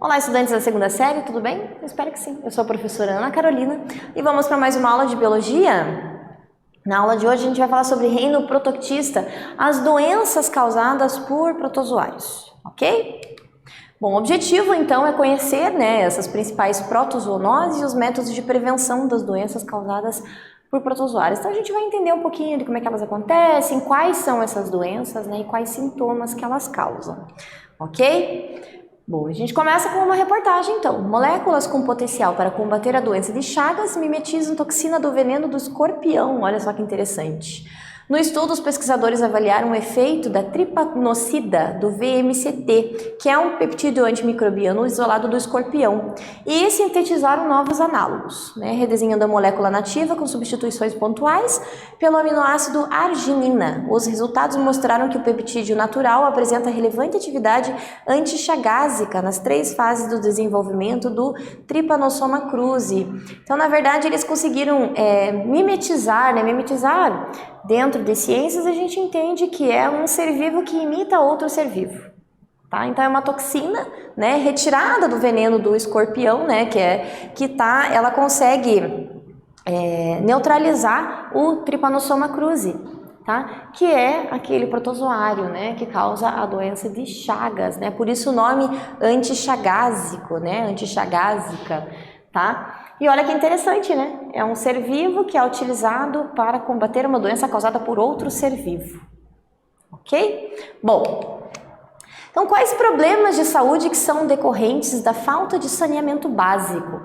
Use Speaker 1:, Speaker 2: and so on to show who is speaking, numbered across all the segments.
Speaker 1: Olá, estudantes da segunda série, tudo bem? Eu espero que sim. Eu sou a professora Ana Carolina e vamos para mais uma aula de biologia. Na aula de hoje a gente vai falar sobre reino protoctista, as doenças causadas por protozoários, ok? Bom, o objetivo então é conhecer, essas principais protozoonoses e os métodos de prevenção das doenças causadas por protozoários. Então a gente vai entender um pouquinho de como é que elas acontecem, quais são essas doenças, e quais sintomas que elas causam, ok? Bom, a gente começa com uma reportagem então. Moléculas com potencial para combater a doença de Chagas mimetizam toxina do veneno do escorpião. Olha só que interessante. No estudo, os pesquisadores avaliaram o efeito da tripanocida do VMCT, que é um peptídeo antimicrobiano isolado do escorpião, e sintetizaram novos análogos, redesenhando a molécula nativa com substituições pontuais pelo aminoácido arginina. Os resultados mostraram que o peptídeo natural apresenta relevante atividade antichagásica nas 3 fases do desenvolvimento do Trypanosoma cruzi. Então, na verdade, eles conseguiram mimetizar dentro de ciências, a gente entende que é um ser vivo que imita outro ser vivo. Tá? Então é uma toxina, retirada do veneno do escorpião, ela consegue neutralizar o Trypanosoma cruzi, tá? Que é aquele protozoário, que causa a doença de Chagas, Por isso o nome antichagásico, antichagásica, tá? E olha que interessante, É um ser vivo que é utilizado para combater uma doença causada por outro ser vivo. Ok? Bom, então quais problemas de saúde que são decorrentes da falta de saneamento básico?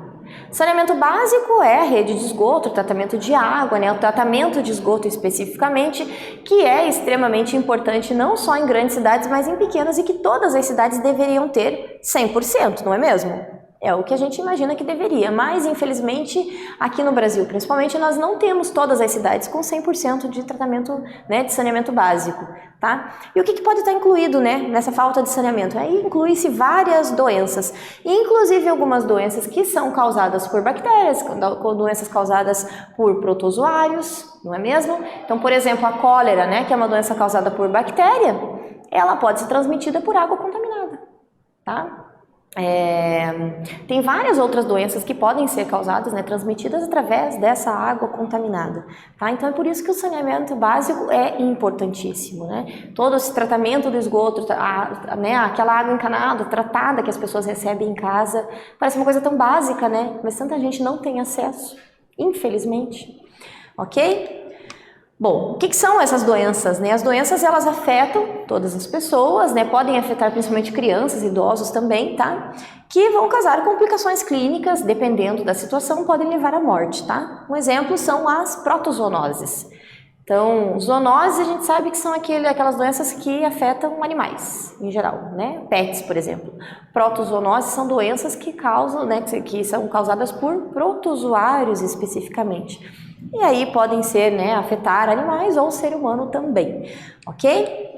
Speaker 1: Saneamento básico é a rede de esgoto, o tratamento de água, o tratamento de esgoto especificamente, que é extremamente importante não só em grandes cidades, mas em pequenas e que todas as cidades deveriam ter 100%, não é mesmo? É o que a gente imagina que deveria, mas infelizmente aqui no Brasil, principalmente, nós não temos todas as cidades com 100% de tratamento, de saneamento básico, tá? E o que pode estar incluído, nessa falta de saneamento? Aí inclui-se várias doenças, inclusive algumas doenças que são causadas por bactérias, doenças causadas por protozoários, não é mesmo? Então, por exemplo, a cólera, que é uma doença causada por bactéria, ela pode ser transmitida por água contaminada, tá? Tem várias outras doenças que podem ser causadas, transmitidas através dessa água contaminada, tá? Então é por isso que o saneamento básico é importantíssimo, Todo esse tratamento do esgoto, aquela água encanada, tratada que as pessoas recebem em casa, parece uma coisa tão básica, Mas tanta gente não tem acesso, infelizmente, ok? Bom, o que são essas doenças? As doenças, elas afetam todas as pessoas, podem afetar principalmente crianças, idosos também, tá? Que vão causar complicações clínicas, dependendo da situação, podem levar à morte, tá? Um exemplo são as protozoonoses. Então, zoonoses a gente sabe que são aquelas doenças que afetam animais, em geral, Pets, por exemplo. Protozoonoses são doenças que causam, que são causadas por protozoários especificamente. E aí podem ser, afetar animais ou o ser humano também, ok?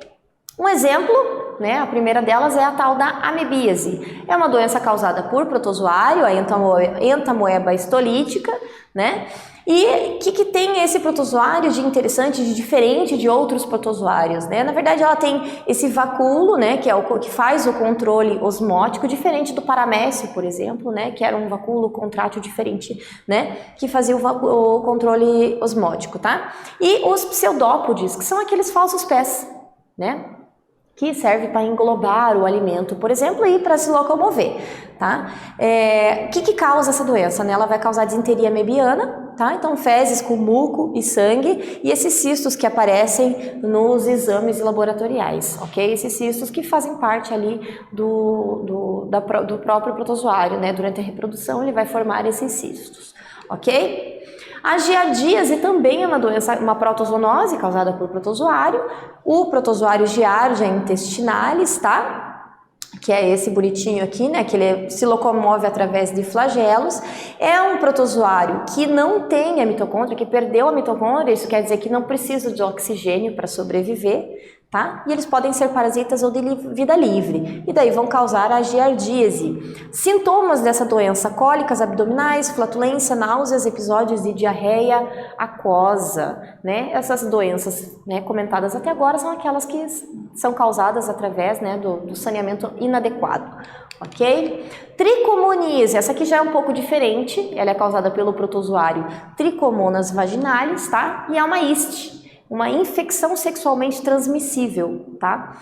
Speaker 1: Um exemplo, a primeira delas é a tal da amebíase. É uma doença causada por protozoário, a entamoeba histolítica, E o que tem esse protozoário de interessante, de diferente de outros protozoários, Na verdade, ela tem esse vacúolo, que é o que faz o controle osmótico, diferente do paramécio, por exemplo, que era um vacúolo contrátil diferente, que fazia o controle osmótico, tá? E os pseudópodes, que são aqueles falsos pés, que serve para englobar o alimento, por exemplo, e para se locomover, tá? O que causa essa doença, Ela vai causar disenteria amebiana, tá? Então, fezes com muco e sangue, e esses cistos que aparecem nos exames laboratoriais, ok? Esses cistos que fazem parte ali do próprio protozoário, Durante a reprodução, ele vai formar esses cistos, ok? A giardíase também é uma doença, uma protozoonose causada por protozoário, o protozoário Giardia intestinalis, tá? Que é esse bonitinho aqui, que ele se locomove através de flagelos. É um protozoário que não tem a mitocôndria, que perdeu a mitocôndria, isso quer dizer que não precisa de oxigênio para sobreviver, tá? E eles podem ser parasitas ou de vida livre, e daí vão causar a giardíase. Sintomas dessa doença: cólicas abdominais, flatulência, náuseas, episódios de diarreia aquosa, né? Essas doenças, né, comentadas até agora são aquelas que são causadas através, né, do saneamento inadequado, ok? Tricomoníase, essa aqui já é um pouco diferente, ela é causada pelo protozoário Trichomonas vaginalis, tá? E é uma IST, uma infecção sexualmente transmissível, tá?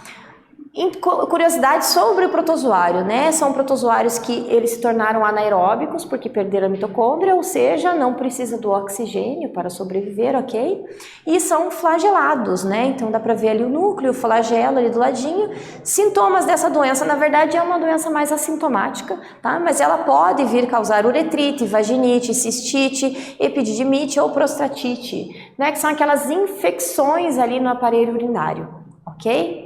Speaker 1: Curiosidade sobre o protozoário, né? São protozoários que eles se tornaram anaeróbicos porque perderam a mitocôndria, ou seja, não precisa do oxigênio para sobreviver, ok? E são flagelados, né? Então dá para ver ali o núcleo, o flagelo ali do ladinho. Sintomas dessa doença, na verdade, é uma doença mais assintomática, tá? Mas ela pode vir causar uretrite, vaginite, cistite, epididimite ou prostatite, né? Que são aquelas infecções ali no aparelho urinário, ok?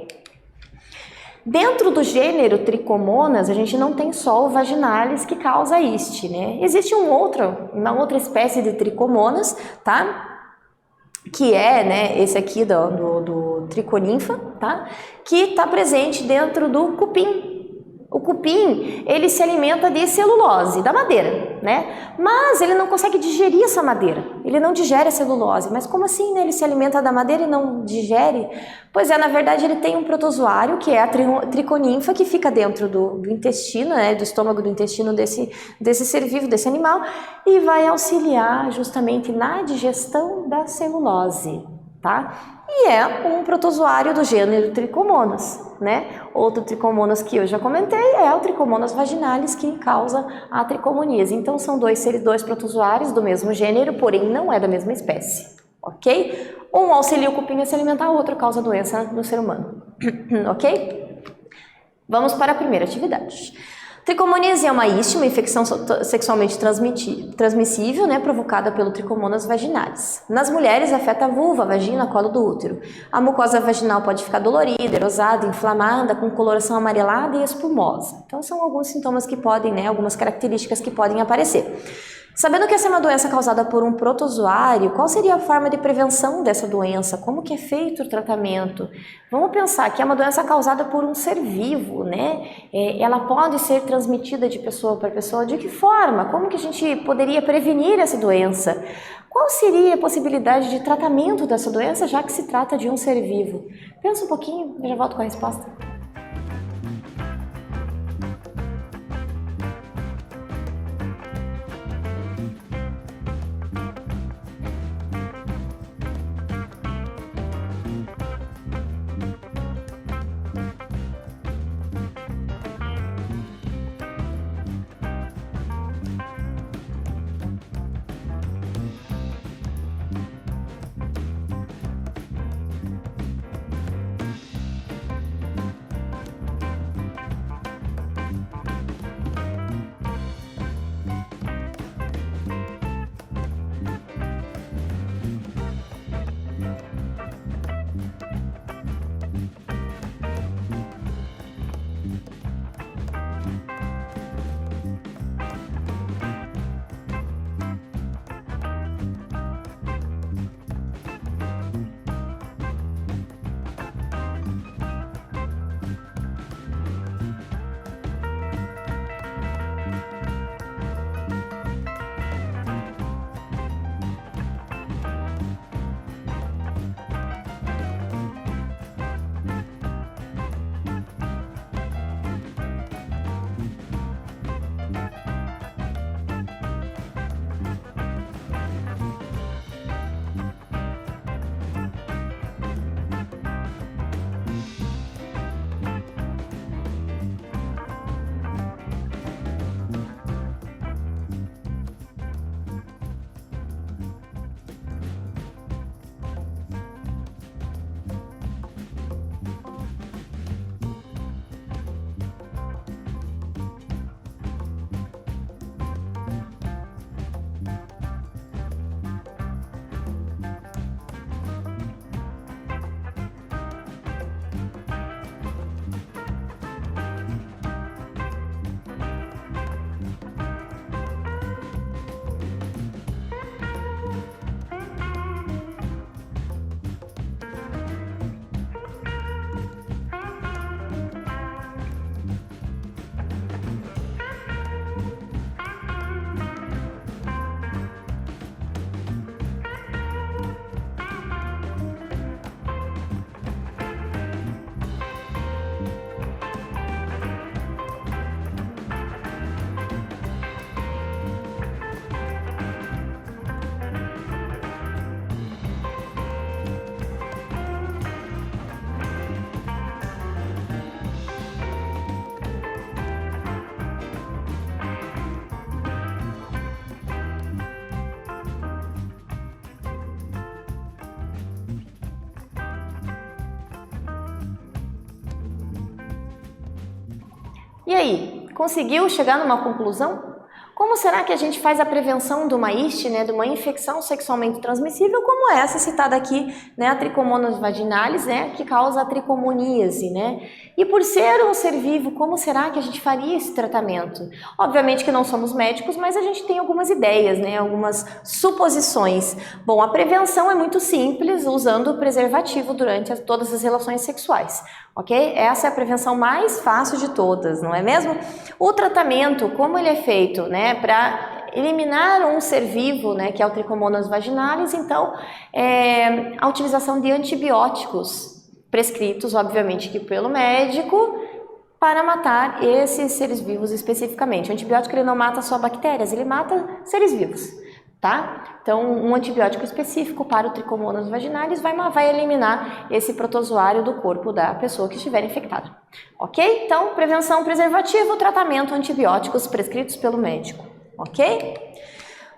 Speaker 1: Dentro do gênero Trichomonas, a gente não tem só o vaginalis que causa IST, né? Existe uma outra espécie de Trichomonas, tá? Que é, né, esse aqui do Triconinfa, tá? Que está presente dentro do cupim. O cupim, ele se alimenta de celulose, da madeira, né? Mas ele não consegue digerir essa madeira, ele não digere a celulose. Mas como assim, né? Ele se alimenta da madeira e não digere? Pois é, na verdade ele tem um protozoário, que é a triconinfa, que fica dentro do intestino, né? Do estômago, do intestino desse ser vivo, desse animal, e vai auxiliar justamente na digestão da celulose, tá? E é um protozoário do gênero Trichomonas, né? Outro Trichomonas que eu já comentei é o Trichomonas vaginalis, que causa a tricomoníase. Então são dois protozoários do mesmo gênero, porém não é da mesma espécie, ok? Um auxilia o cupim a se alimentar, o outro causa doença no ser humano, ok? Vamos para a primeira atividade. Tricomoníase é uma IST, uma infecção sexualmente transmissível, né, provocada pelo Trichomonas vaginalis. Nas mulheres, afeta a vulva, a vagina, colo do útero. A mucosa vaginal pode ficar dolorida, erosada, inflamada, com coloração amarelada e espumosa. Então, são alguns sintomas que podem, né, algumas características que podem aparecer. Sabendo que essa é uma doença causada por um protozoário, qual seria a forma de prevenção dessa doença? Como que é feito o tratamento? Vamos pensar que é uma doença causada por um ser vivo, né? Ela pode ser transmitida de pessoa para pessoa. De que forma? Como que a gente poderia prevenir essa doença? Qual seria a possibilidade de tratamento dessa doença, já que se trata de um ser vivo? Pensa um pouquinho, eu já volto com a resposta. E aí, conseguiu chegar numa conclusão? Como será que a gente faz a prevenção de uma IST, né, de uma infecção sexualmente transmissível, como essa citada aqui, né, a Trichomonas vaginalis, né, que causa a tricomoníase, né? E por ser um ser vivo, como será que a gente faria esse tratamento? Obviamente que não somos médicos, mas a gente tem algumas ideias, né, algumas suposições. Bom, a prevenção é muito simples, usando o preservativo durante todas as relações sexuais, ok? Essa é a prevenção mais fácil de todas, não é mesmo? O tratamento, como ele é feito, né, para eliminar um ser vivo, né, que é o Trichomonas vaginalis, então, a utilização de antibióticos prescritos, obviamente, que pelo médico, para matar esses seres vivos especificamente. O antibiótico ele não mata só bactérias, ele mata seres vivos, tá? Então, um antibiótico específico para o Trichomonas vaginalis vai eliminar esse protozoário do corpo da pessoa que estiver infectada, ok? Então, prevenção, preservativo, tratamento, antibióticos prescritos pelo médico, ok?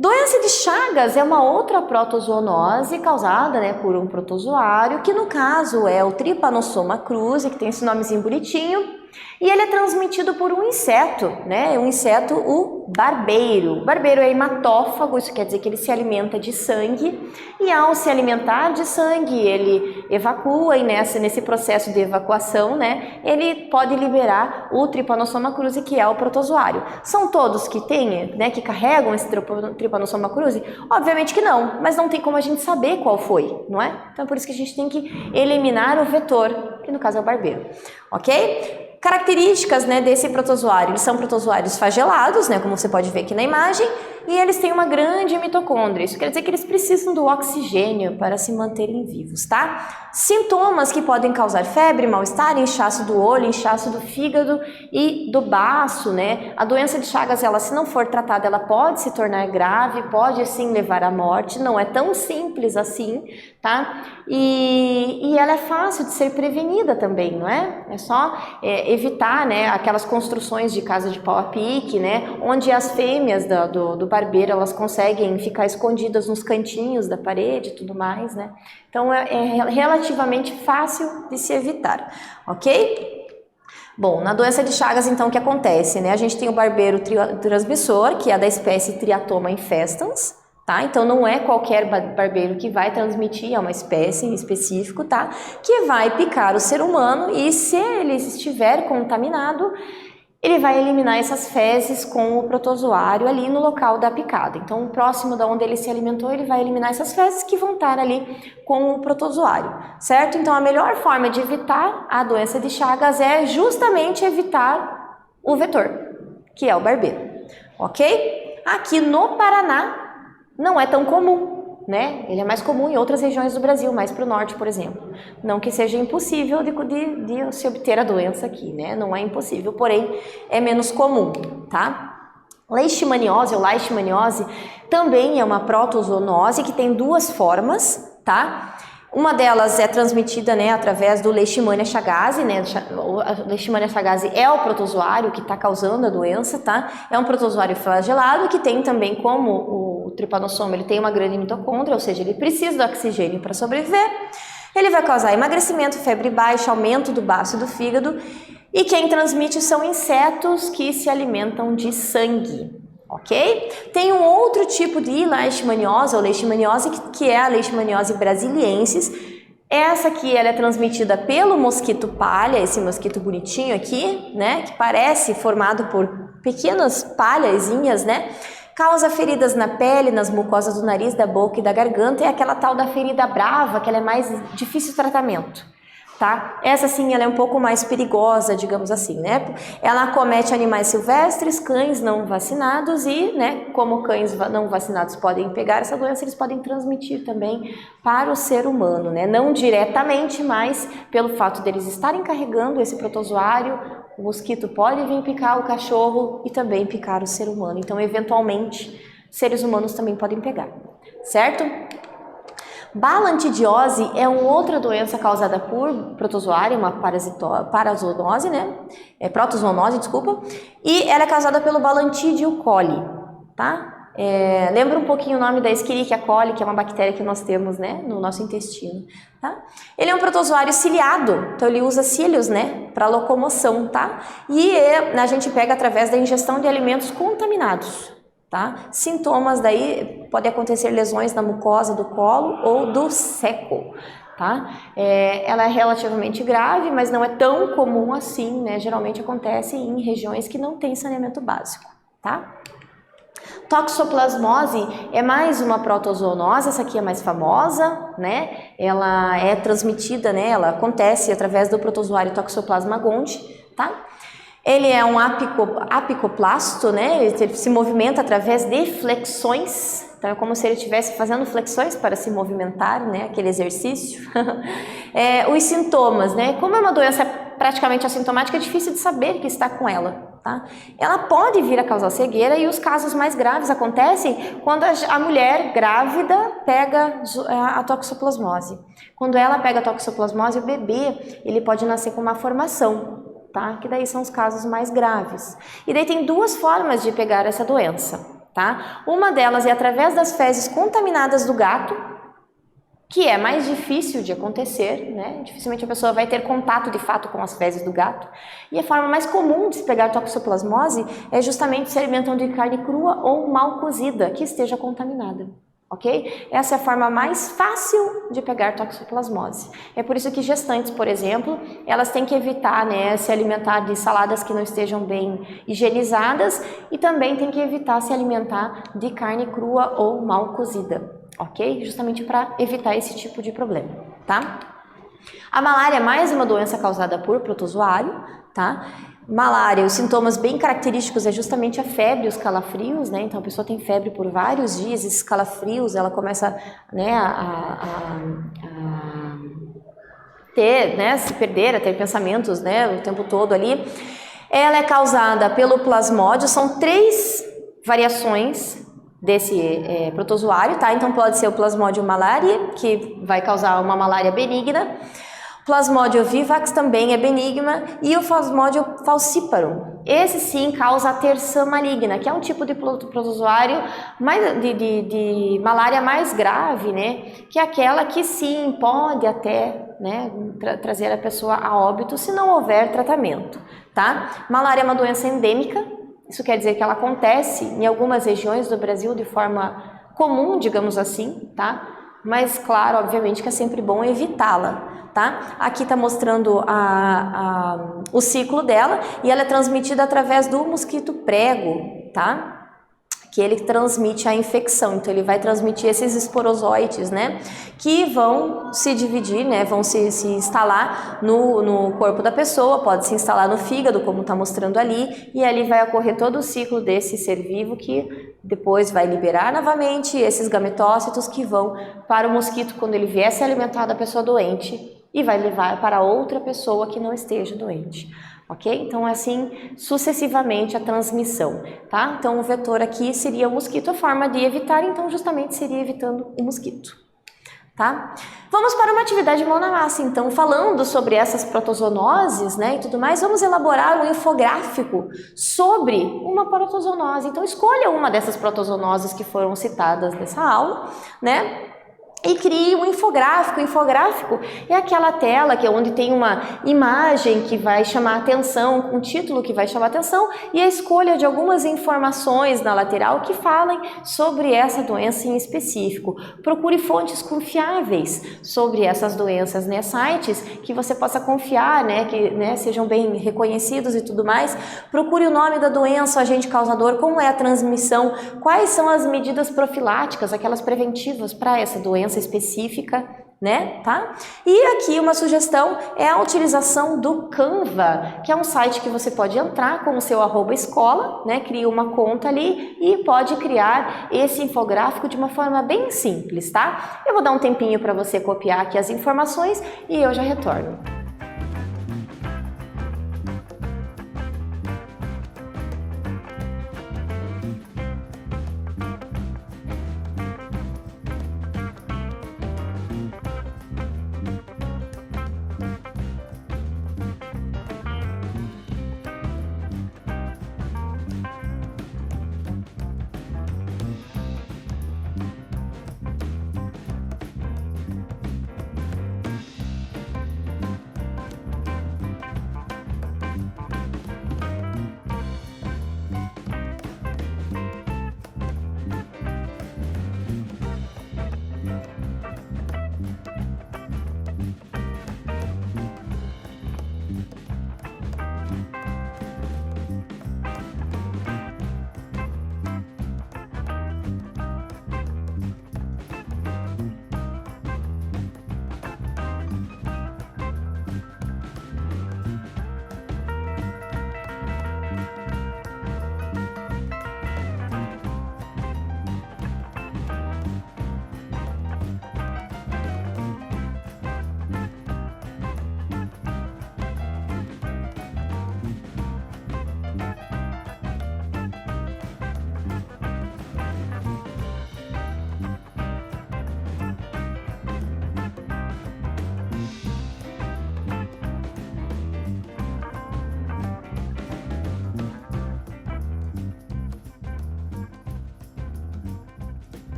Speaker 1: Doença de Chagas é uma outra protozoonose causada, né, por um protozoário, que no caso é o Trypanosoma cruzi, que tem esse nomezinho bonitinho, e ele é transmitido por um inseto, né? Um inseto, o barbeiro. O barbeiro é hematófago, isso quer dizer que ele se alimenta de sangue, e ao se alimentar de sangue, ele evacua, e nesse processo de evacuação, né, ele pode liberar o Trypanosoma cruzi, que é o protozoário. São todos que têm, né, que carregam esse Trypanosoma cruzi? Obviamente que não, mas não tem como a gente saber qual foi, não é? Então por isso que a gente tem que eliminar o vetor, que no caso é o barbeiro, ok? Características, né, desse protozoário, eles são protozoários flagelados, né, como você pode ver aqui na imagem, e eles têm uma grande mitocôndria, isso quer dizer que eles precisam do oxigênio para se manterem vivos, tá? Sintomas que podem causar febre, mal-estar, inchaço do olho, inchaço do fígado e do baço, né? A doença de Chagas, ela, se não for tratada, ela pode se tornar grave, pode sim levar à morte, não é tão simples assim, tá? E ela é fácil de ser prevenida também, não é? É só evitar, né, aquelas construções de casa de pau a pique, né, onde as fêmeas do barbeiro, elas conseguem ficar escondidas nos cantinhos da parede e tudo mais, né? Então é relativamente fácil de se evitar, ok? Bom, na doença de Chagas, então, o que acontece, né? A gente tem o barbeiro transmissor, que é da espécie Triatoma infestans, tá? Então não é qualquer barbeiro que vai transmitir, é uma espécie em específico, tá? Que vai picar o ser humano e, se ele estiver contaminado, ele vai eliminar essas fezes com o protozoário ali no local da picada. Então, próximo da onde ele se alimentou, ele vai eliminar essas fezes que vão estar ali com o protozoário, certo? Então, a melhor forma de evitar a doença de Chagas é justamente evitar o vetor, que é o barbeiro, ok? Aqui no Paraná, não é tão comum, né? Ele é mais comum em outras regiões do Brasil, mais para o norte, por exemplo. Não que seja impossível de se obter a doença aqui, né? Não é impossível, porém é menos comum, tá? Leishmaniose ou leishmaniose também é uma protozoonose que tem duas formas, tá? Uma delas é transmitida, né, através do Leishmania chagas, né? O Leishmania chagas é o protozoário que está causando a doença, tá? É um protozoário flagelado que tem também, como o Trypanosoma, ele tem uma grande mitocôndria, ou seja, ele precisa do oxigênio para sobreviver. Ele vai causar emagrecimento, febre baixa, aumento do baço e do fígado. E quem transmite são insetos que se alimentam de sangue. Ok? Tem um outro tipo de leishmaniose, ou leishmaniose, que é a leishmaniose brasiliensis. Essa aqui, ela é transmitida pelo mosquito palha, esse mosquito bonitinho aqui, né? Que parece formado por pequenas palhazinhas, né? Causa feridas na pele, nas mucosas do nariz, da boca e da garganta. É aquela tal da ferida brava, que ela é mais difícil de tratamento. Tá? Essa sim, ela é um pouco mais perigosa, digamos assim, né? Ela acomete animais silvestres, cães não vacinados e, né, como cães não vacinados podem pegar essa doença, eles podem transmitir também para o ser humano, né? Não diretamente, mas pelo fato deles estarem carregando esse protozoário, o mosquito pode vir picar o cachorro e também picar o ser humano. Então, eventualmente, seres humanos também podem pegar, certo? Balantidiose é uma outra doença causada por protozoário, uma parazoonose, né? Protozoonose, desculpa. E ela é causada pelo Balantidio coli, tá? Lembra um pouquinho o nome da Escherichia coli, que é uma bactéria que nós temos, né, no nosso intestino, tá? Ele é um protozoário ciliado, então ele usa cílios, né, para locomoção, tá? E a gente pega através da ingestão de alimentos contaminados, tá? Sintomas daí pode acontecer lesões na mucosa do colo ou do seco, tá? Ela é relativamente grave, mas não é tão comum assim, né? Geralmente acontece em regiões que não tem saneamento básico, tá? Toxoplasmose é mais uma protozoonose, essa aqui é mais famosa, né? Ela é transmitida, né? Ela acontece através do protozoário Toxoplasma gondii, tá? Ele é um apicoplasto, né? Ele se movimenta através de flexões, então é como se ele estivesse fazendo flexões para se movimentar, né? Aquele exercício. Os sintomas, né? Como é uma doença praticamente assintomática, é difícil de saber que está com ela, tá? Ela pode vir a causar cegueira e os casos mais graves acontecem quando a mulher grávida pega a toxoplasmose. Quando ela pega a toxoplasmose, o bebê, ele pode nascer com uma formação, tá? Que daí são os casos mais graves. E daí tem duas formas de pegar essa doença, tá? Uma delas é através das fezes contaminadas do gato, que é mais difícil de acontecer, né? Dificilmente a pessoa vai ter contato de fato com as fezes do gato. E a forma mais comum de se pegar toxoplasmose é justamente se alimentando de carne crua ou mal cozida, que esteja contaminada. Ok? Essa é a forma mais fácil de pegar toxoplasmose. É por isso que gestantes, por exemplo, elas têm que evitar, né, se alimentar de saladas que não estejam bem higienizadas e também têm que evitar se alimentar de carne crua ou mal cozida, ok? Justamente para evitar esse tipo de problema, tá? A malária é mais uma doença causada por protozoário, tá? Malária, os sintomas bem característicos é justamente a febre e os calafrios, né? Então a pessoa tem febre por vários dias, esses calafrios, ela começa, né, a ter, né, se perder, a ter pensamentos, né, o tempo todo ali. Ela é causada pelo plasmódio, são 3 variações desse protozoário, tá? Então pode ser o plasmódio malaria, que vai causar uma malária benigna. Plasmódio vivax também é benigna e o Plasmódio falciparum. Esse sim causa a terçã maligna, que é um tipo de protozoário de malária mais grave, né? Que é aquela que sim pode até, né, trazer a pessoa a óbito se não houver tratamento, tá? Malária é uma doença endêmica, isso quer dizer que ela acontece em algumas regiões do Brasil de forma comum, digamos assim, tá? Mas claro, obviamente que é sempre bom evitá-la. Tá? Aqui está mostrando o ciclo dela e ela é transmitida através do mosquito prego, tá? Que ele transmite a infecção, então ele vai transmitir esses esporozoites, né? Que vão se dividir, né? Vão se instalar no corpo da pessoa, pode se instalar no fígado, como está mostrando ali, e ali vai ocorrer todo o ciclo desse ser vivo que depois vai liberar novamente esses gametócitos que vão para o mosquito quando ele vier se alimentar da pessoa doente e vai levar para outra pessoa que não esteja doente, ok? Então, assim, sucessivamente a transmissão, tá? Então, o vetor aqui seria o mosquito, a forma de evitar, então, justamente seria evitando o mosquito, tá? Vamos para uma atividade mão na massa, então, falando sobre essas protozoonoses, né, e tudo mais, vamos elaborar um infográfico sobre uma protozoonose. Então, escolha uma dessas protozoonoses que foram citadas nessa aula, né? E crie um infográfico. O infográfico é aquela tela que é onde tem uma imagem que vai chamar atenção, um título que vai chamar atenção e a escolha de algumas informações na lateral que falem sobre essa doença em específico. Procure fontes confiáveis sobre essas doenças, né? Sites que você possa confiar, né? Que, né, sejam bem reconhecidos e tudo mais. Procure o nome da doença, o agente causador, como é a transmissão, quais são as medidas profiláticas, aquelas preventivas para essa doença específica, né, tá? E aqui uma sugestão é a utilização do Canva, que é um site que você pode entrar com o seu @escola, né, cria uma conta ali e pode criar esse infográfico de uma forma bem simples, tá? Eu vou dar um tempinho para você copiar aqui as informações e eu já retorno.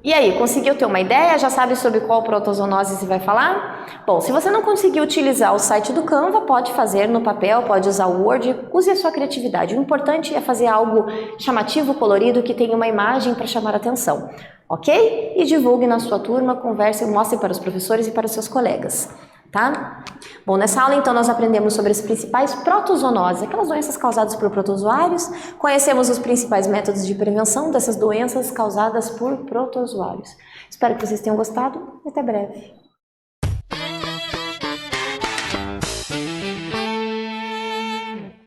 Speaker 1: E aí, conseguiu ter uma ideia? Já sabe sobre qual protozoonose se vai falar? Bom, se você não conseguir utilizar o site do Canva, pode fazer no papel, pode usar o Word, use a sua criatividade. O importante é fazer algo chamativo, colorido, que tenha uma imagem para chamar a atenção, ok? E divulgue na sua turma, converse, mostre para os professores e para os seus colegas, tá? Bom, nessa aula então nós aprendemos sobre as principais protozoonoses, aquelas doenças causadas por protozoários, conhecemos os principais métodos de prevenção dessas doenças causadas por protozoários. Espero que vocês tenham gostado e até breve.